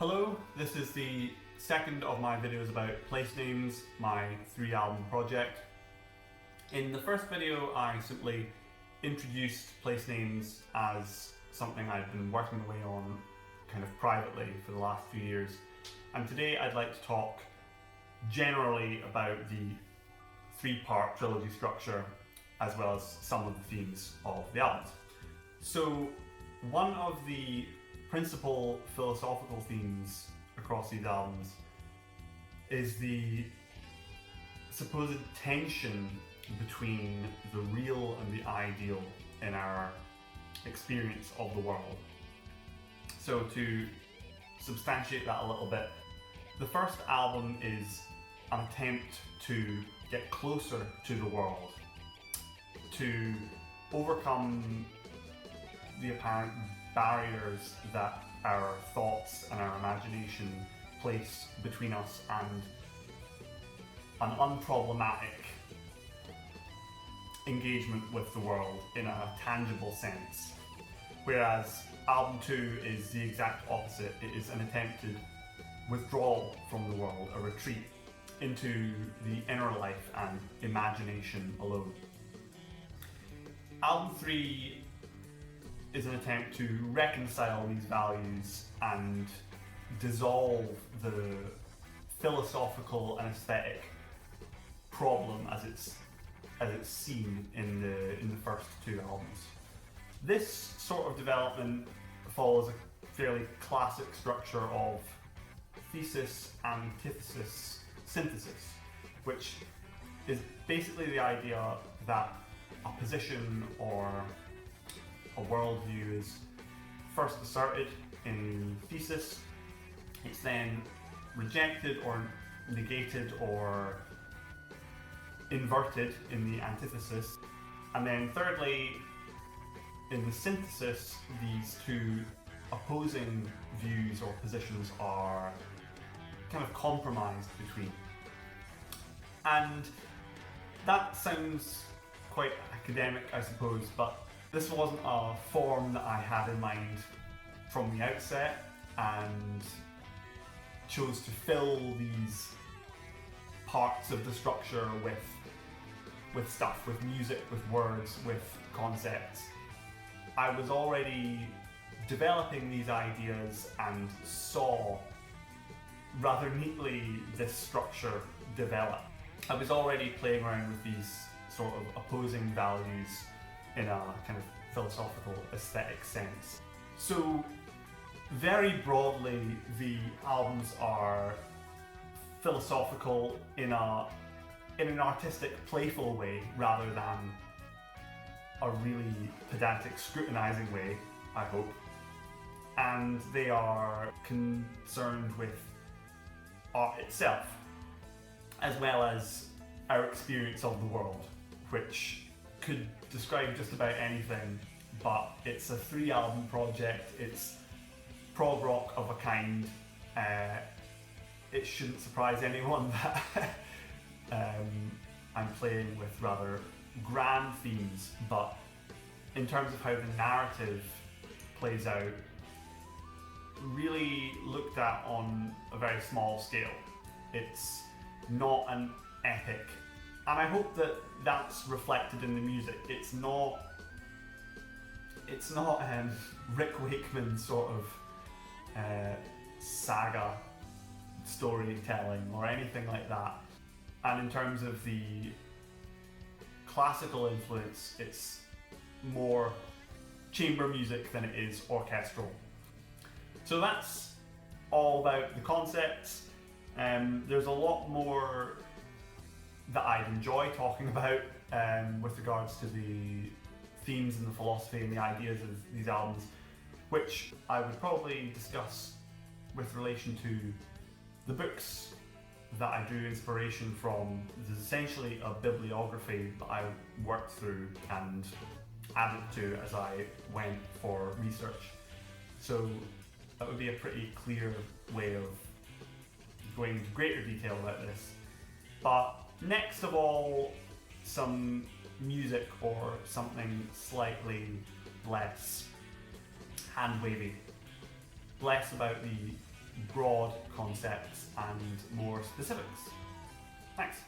Hello, this is the second of my videos about place names, my 3-album project. In the first video I simply introduced place names as something I've been working away on kind of privately for the last few years, and today I'd like to talk generally about the 3-part trilogy structure as well as some of the themes of the albums. So one of the principal philosophical themes across these albums is the supposed tension between the real and the ideal in our experience of the world. So to substantiate that a little bit, the first album is an attempt to get closer to the world, to overcome the apparent barriers that our thoughts and our imagination place between us and an unproblematic engagement with the world in a tangible sense. Whereas album 2 is the exact opposite. It is an attempted withdrawal from the world, a retreat into the inner life and imagination alone. Album 3 is an attempt to reconcile these values and dissolve the philosophical and aesthetic problem as it's seen in the first 2 albums. This sort of development follows a fairly classic structure of thesis, antithesis, synthesis, which is basically the idea that a position or a worldview is first asserted in the thesis, it's then rejected or negated or inverted in the antithesis, and then thirdly, in the synthesis, these 2 opposing views or positions are kind of compromised between. And that sounds quite academic, I suppose, but this wasn't a form that I had in mind from the outset, and chose to fill these parts of the structure with stuff, with music, with words, with concepts. I was already developing these ideas and saw rather neatly this structure develop. I was already playing around with these sort of opposing values in a kind of philosophical aesthetic sense. So very broadly, the albums are philosophical in an artistic, playful way rather than a really pedantic, scrutinizing way, I hope. And they are concerned with art itself, as well as our experience of the world, which could describe just about anything, but it's a 3-album project, it's prog rock of a kind. It shouldn't surprise anyone that I'm playing with rather grand themes, but in terms of how the narrative plays out, really looked at on a very small scale. It's not an epic, and I hope that that's reflected in the music. It's not Rick Wakeman sort of saga storytelling or anything like that. And in terms of the classical influence, it's more chamber music than it is orchestral. So that's all about the concepts. There's a lot more that I'd enjoy talking about with regards to the themes and the philosophy and the ideas of these albums, which I would probably discuss with relation to the books that I drew inspiration from. There's essentially a bibliography that I worked through and added to as I went for research. So that would be a pretty clear way of going into greater detail about this. But next of all, some music or something slightly less hand-wavy. Less about the broad concepts and more specifics. Thanks.